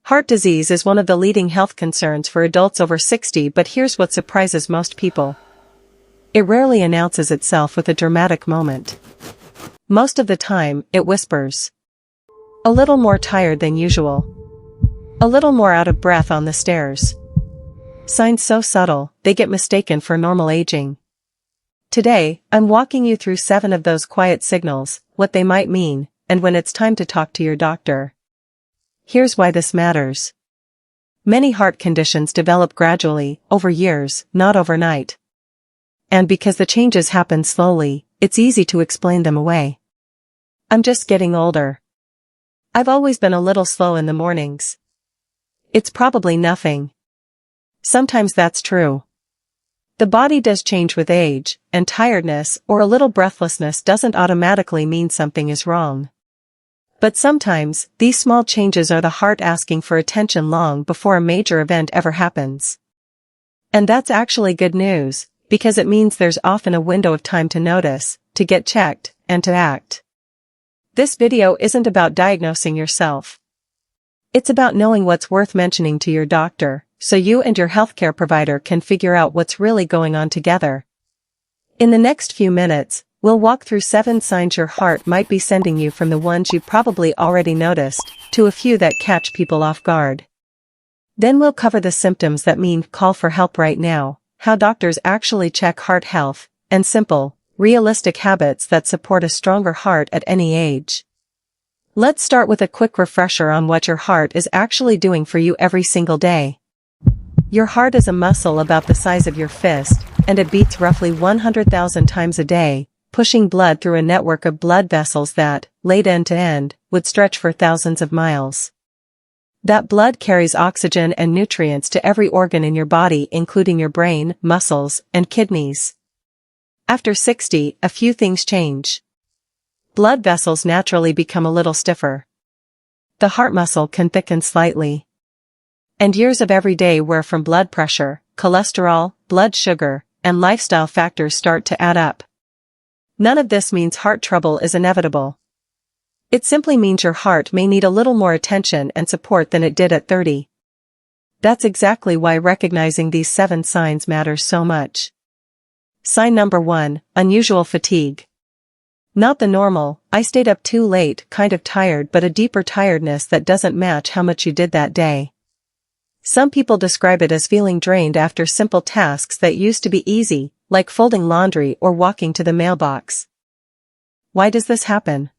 Heart disease is one of the leading health concerns for adults over 60, but here's what surprises most people. It rarely announces itself with a dramatic moment. Most of the time, it whispers. A little more tired than usual. A little more out of breath on the stairs. Signs so subtle, they get mistaken for normal aging. Today, I'm walking you through 7 of those quiet signals, what they might mean, and when it's time to talk to your doctor. Here's why this matters. Many heart conditions develop gradually, over years, not overnight. And because the changes happen slowly, it's easy to explain them away. I'm just getting older. I've always been a little slow in the mornings. It's probably nothing. Sometimes that's true. The body does change with age, and tiredness or a little breathlessness doesn't automatically mean something is wrong. But sometimes, these small changes are the heart asking for attention long before a major event ever happens. And that's actually good news, because it means there's often a window of time to notice, to get checked, and to act. This video isn't about diagnosing yourself. It's about knowing what's worth mentioning to your doctor, so you and your healthcare provider can figure out what's really going on together. In the next few minutes, we'll walk through 7 signs your heart might be sending you, from the ones you probably already noticed, to a few that catch people off guard. Then we'll cover the symptoms that mean call for help right now, how doctors actually check heart health, and simple, realistic habits that support a stronger heart at any age. Let's start with a quick refresher on what your heart is actually doing for you every single day. Your heart is a muscle about the size of your fist, and it beats roughly 100,000 times a day, pushing blood through a network of blood vessels that, laid end to end, would stretch for thousands of miles. That blood carries oxygen and nutrients to every organ in your body, including your brain, muscles, and kidneys. After 60, a few things change. Blood vessels naturally become a little stiffer. The heart muscle can thicken slightly. And years of everyday wear from blood pressure, cholesterol, blood sugar, and lifestyle factors start to add up. None of this means heart trouble is inevitable. It simply means your heart may need a little more attention and support than it did at 30. That's exactly why recognizing these 7 signs matters so much. Sign number 1, unusual fatigue. Not the normal, I stayed up too late, kind of tired, but a deeper tiredness that doesn't match how much you did that day. Some people describe it as feeling drained after simple tasks that used to be easy, like folding laundry or walking to the mailbox. Why does this happen?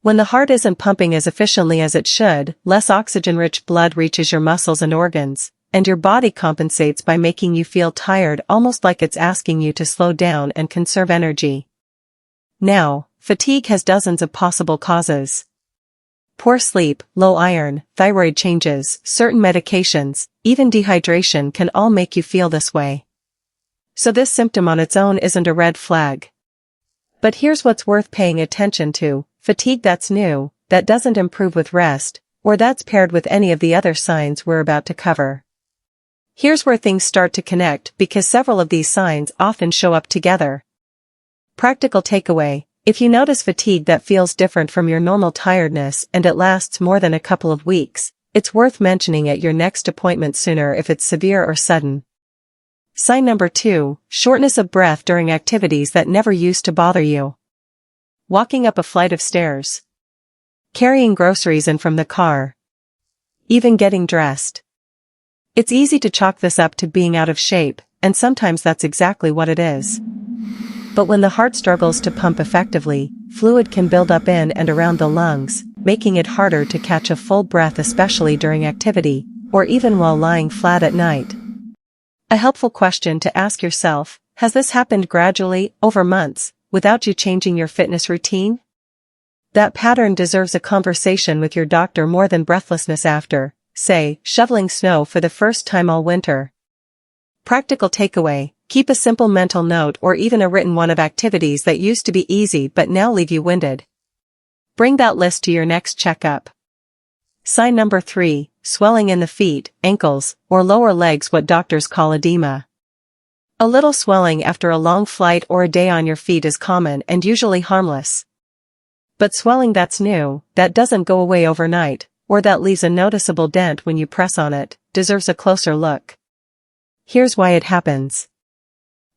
When the heart isn't pumping as efficiently as it should, less oxygen-rich blood reaches your muscles and organs, and your body compensates by making you feel tired, almost like it's asking you to slow down and conserve energy. Now, fatigue has dozens of possible causes. Poor sleep, low iron, thyroid changes, certain medications, even dehydration can all make you feel this way. So this symptom on its own isn't a red flag. But here's what's worth paying attention to: fatigue that's new, that doesn't improve with rest, or that's paired with any of the other signs we're about to cover. Here's where things start to connect, because several of these signs often show up together. Practical takeaway: if you notice fatigue that feels different from your normal tiredness and it lasts more than a couple of weeks, it's worth mentioning at your next appointment sooner if it's severe or sudden. Sign number 2, shortness of breath during activities that never used to bother you. Walking up a flight of stairs. Carrying groceries in from the car. Even getting dressed. It's easy to chalk this up to being out of shape, and sometimes that's exactly what it is. But when the heart struggles to pump effectively, fluid can build up in and around the lungs, making it harder to catch a full breath, especially during activity, or even while lying flat at night. A helpful question to ask yourself: has this happened gradually, over months, without you changing your fitness routine? That pattern deserves a conversation with your doctor more than breathlessness after, say, shoveling snow for the first time all winter. Practical takeaway: keep a simple mental note or even a written one of activities that used to be easy but now leave you winded. Bring that list to your next checkup. Sign number 3, swelling in the feet, ankles, or lower legs, what doctors call edema. A little swelling after a long flight or a day on your feet is common and usually harmless. But swelling that's new, that doesn't go away overnight, or that leaves a noticeable dent when you press on it, deserves a closer look. Here's why it happens.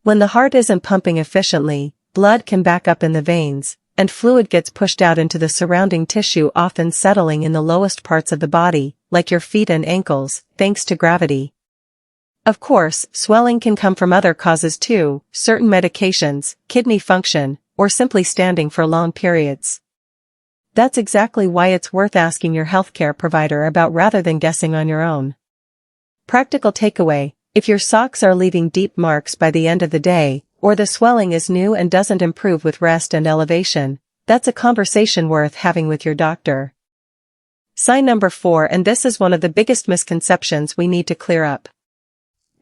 When the heart isn't pumping efficiently, blood can back up in the veins, and fluid gets pushed out into the surrounding tissue, often settling in the lowest parts of the body, like your feet and ankles, thanks to gravity. Of course, swelling can come from other causes too, certain medications, kidney function, or simply standing for long periods. That's exactly why it's worth asking your healthcare provider about rather than guessing on your own. Practical takeaway: if your socks are leaving deep marks by the end of the day, or the swelling is new and doesn't improve with rest and elevation, that's a conversation worth having with your doctor. Sign number 4, and this is one of the biggest misconceptions we need to clear up.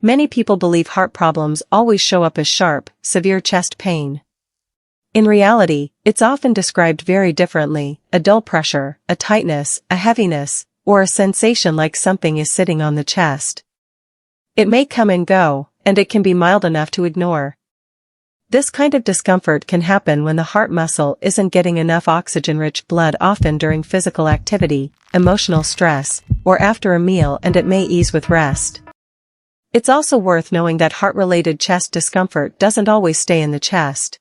Many people believe heart problems always show up as sharp, severe chest pain. In reality, it's often described very differently: a dull pressure, a tightness, a heaviness, or a sensation like something is sitting on the chest. It may come and go, and it can be mild enough to ignore. This kind of discomfort can happen when the heart muscle isn't getting enough oxygen-rich blood, often during physical activity, emotional stress, or after a meal, and it may ease with rest. It's also worth knowing that heart-related chest discomfort doesn't always stay in the chest.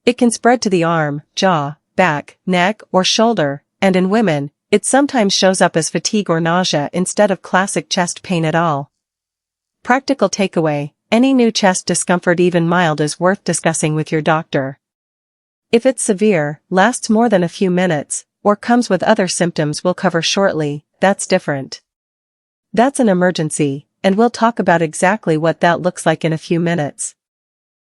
It can spread to the arm, jaw, back, neck, or shoulder, and in women, it sometimes shows up as fatigue or nausea instead of classic chest pain at all. Practical takeaway: any new chest discomfort, even mild, is worth discussing with your doctor. If it's severe, lasts more than a few minutes, or comes with other symptoms we'll cover shortly, that's different. That's an emergency, and we'll talk about exactly what that looks like in a few minutes.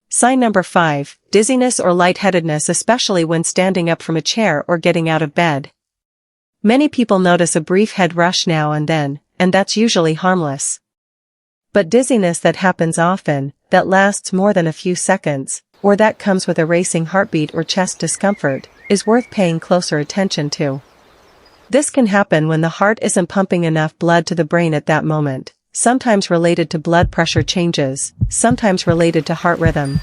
Sign number 5, dizziness or lightheadedness, especially when standing up from a chair or getting out of bed. Many people notice a brief head rush now and then, and that's usually harmless. But dizziness that happens often, that lasts more than a few seconds, or that comes with a racing heartbeat or chest discomfort, is worth paying closer attention to. This can happen when the heart isn't pumping enough blood to the brain at that moment, sometimes related to blood pressure changes, sometimes related to heart rhythm.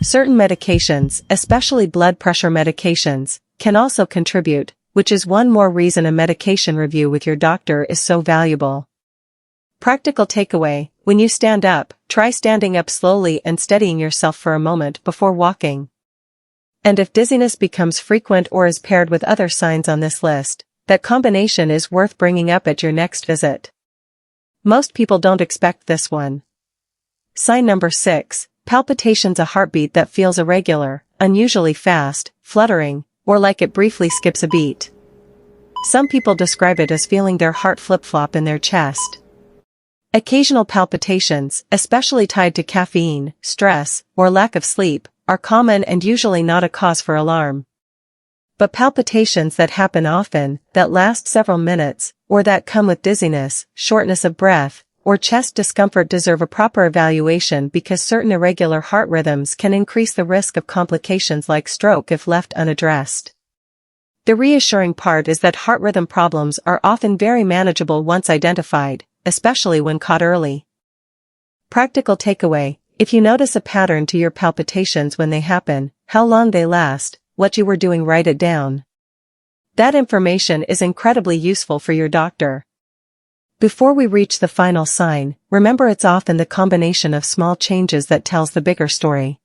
Certain medications, especially blood pressure medications, can also contribute, which is one more reason a medication review with your doctor is so valuable. Practical takeaway: when you stand up, try standing up slowly and steadying yourself for a moment before walking. And if dizziness becomes frequent or is paired with other signs on this list, that combination is worth bringing up at your next visit. Most people don't expect this one. Sign number 6, palpitations: a heartbeat that feels irregular, unusually fast, fluttering, or like it briefly skips a beat. Some people describe it as feeling their heart flip-flop in their chest. Occasional palpitations, especially tied to caffeine, stress, or lack of sleep, are common and usually not a cause for alarm. But palpitations that happen often, that last several minutes, or that come with dizziness, shortness of breath, or chest discomfort deserve a proper evaluation, because certain irregular heart rhythms can increase the risk of complications like stroke if left unaddressed. The reassuring part is that heart rhythm problems are often very manageable once identified, especially when caught early. Practical takeaway: if you notice a pattern to your palpitations when they happen, how long they last, what you were doing, write it down. That information is incredibly useful for your doctor. Before we reach the final sign, remember it's often the combination of small changes that tells the bigger story.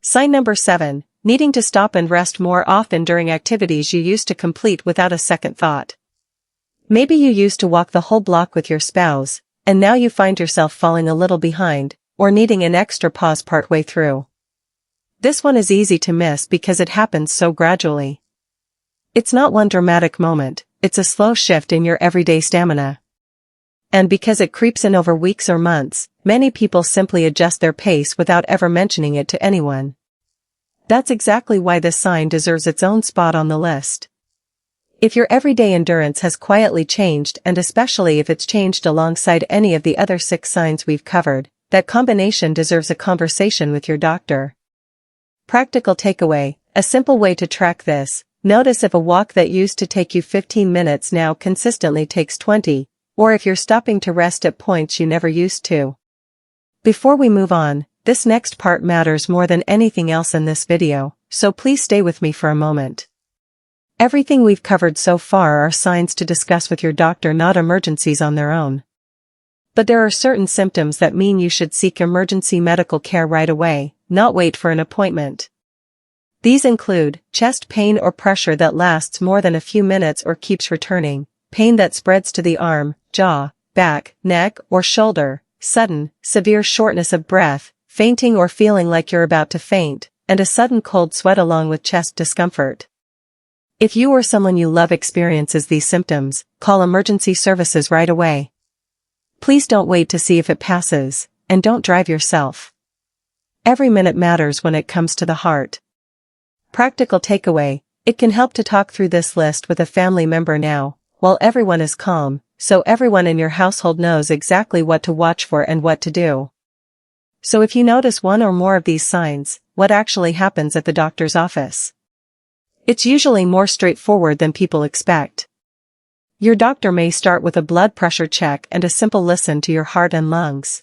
Sign number 7, needing to stop and rest more often during activities you used to complete without a second thought. Maybe you used to walk the whole block with your spouse, and now you find yourself falling a little behind, or needing an extra pause partway through. This one is easy to miss because it happens so gradually. It's not one dramatic moment, it's a slow shift in your everyday stamina. And because it creeps in over weeks or months, many people simply adjust their pace without ever mentioning it to anyone. That's exactly why this sign deserves its own spot on the list. If your everyday endurance has quietly changed, and especially if it's changed alongside any of the other 6 signs we've covered, that combination deserves a conversation with your doctor. Practical takeaway: a simple way to track this: notice if a walk that used to take you 15 minutes now consistently takes 20, or if you're stopping to rest at points you never used to. Before we move on, this next part matters more than anything else in this video, so please stay with me for a moment. Everything we've covered so far are signs to discuss with your doctor, not emergencies on their own. But there are certain symptoms that mean you should seek emergency medical care right away, not wait for an appointment. These include chest pain or pressure that lasts more than a few minutes or keeps returning, pain that spreads to the arm, jaw, back, neck, or shoulder, sudden, severe shortness of breath, fainting or feeling like you're about to faint, and a sudden cold sweat along with chest discomfort. If you or someone you love experiences these symptoms, call emergency services right away. Please don't wait to see if it passes, and don't drive yourself. Every minute matters when it comes to the heart. Practical takeaway: it can help to talk through this list with a family member now, while everyone is calm, so everyone in your household knows exactly what to watch for and what to do. So if you notice one or more of these signs, what actually happens at the doctor's office? It's usually more straightforward than people expect. Your doctor may start with a blood pressure check and a simple listen to your heart and lungs.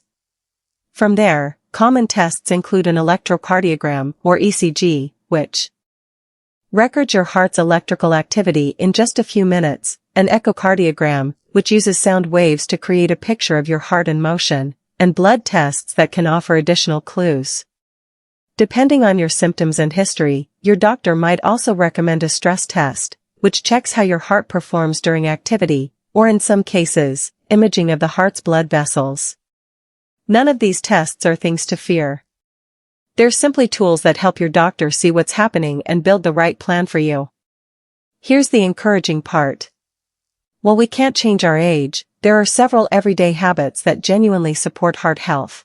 From there, common tests include an electrocardiogram, or ECG, which records your heart's electrical activity in just a few minutes, an echocardiogram, which uses sound waves to create a picture of your heart in motion, and blood tests that can offer additional clues. Depending on your symptoms and history, your doctor might also recommend a stress test, which checks how your heart performs during activity, or in some cases, imaging of the heart's blood vessels. None of these tests are things to fear. They're simply tools that help your doctor see what's happening and build the right plan for you. Here's the encouraging part. While we can't change our age, there are several everyday habits that genuinely support heart health.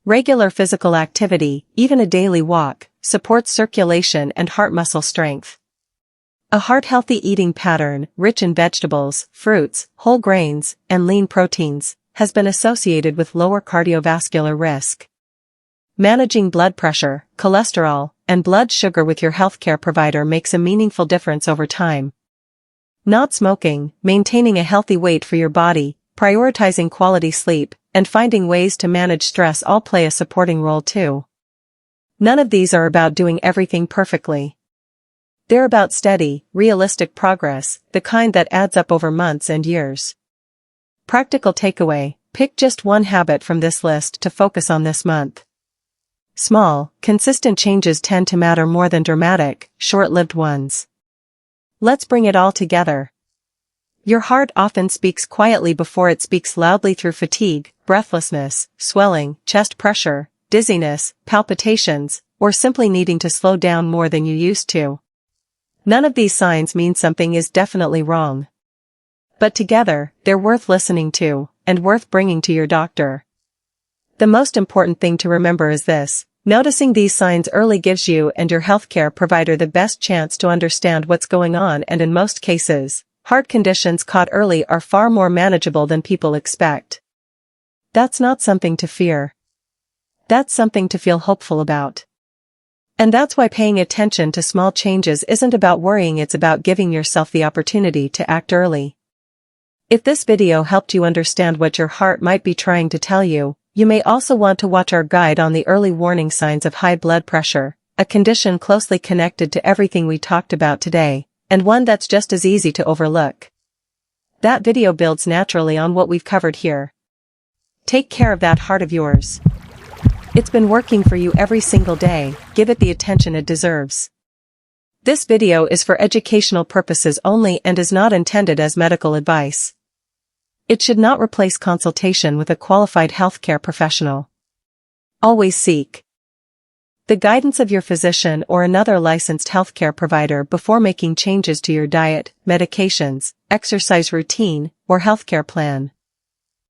Regular physical activity, even a daily walk, supports circulation and heart muscle strength. A heart-healthy eating pattern, rich in vegetables, fruits, whole grains, and lean proteins, has been associated with lower cardiovascular risk. Managing blood pressure, cholesterol, and blood sugar with your healthcare provider makes a meaningful difference over time. Not smoking, maintaining a healthy weight for your body, prioritizing quality sleep, and finding ways to manage stress all play a supporting role too. None of these are about doing everything perfectly. They're about steady, realistic progress, the kind that adds up over months and years. Practical takeaway: pick just one habit from this list to focus on this month. Small, consistent changes tend to matter more than dramatic, short-lived ones. Let's bring it all together. Your heart often speaks quietly before it speaks loudly through fatigue, breathlessness, swelling, chest pressure, dizziness, palpitations, or simply needing to slow down more than you used to. None of these signs mean something is definitely wrong. But together, they're worth listening to, and worth bringing to your doctor. The most important thing to remember is this: noticing these signs early gives you and your healthcare provider the best chance to understand what's going on, and in most cases, heart conditions caught early are far more manageable than people expect. That's not something to fear. That's something to feel hopeful about. And that's why paying attention to small changes isn't about worrying, it's about giving yourself the opportunity to act early. If this video helped you understand what your heart might be trying to tell you, you may also want to watch our guide on the early warning signs of high blood pressure, a condition closely connected to everything we talked about today, and one that's just as easy to overlook. That video builds naturally on what we've covered here. Take care of that heart of yours. It's been working for you every single day, give it the attention it deserves. This video is for educational purposes only and is not intended as medical advice. It should not replace consultation with a qualified healthcare professional. Always seek the guidance of your physician or another licensed healthcare provider before making changes to your diet, medications, exercise routine, or healthcare plan.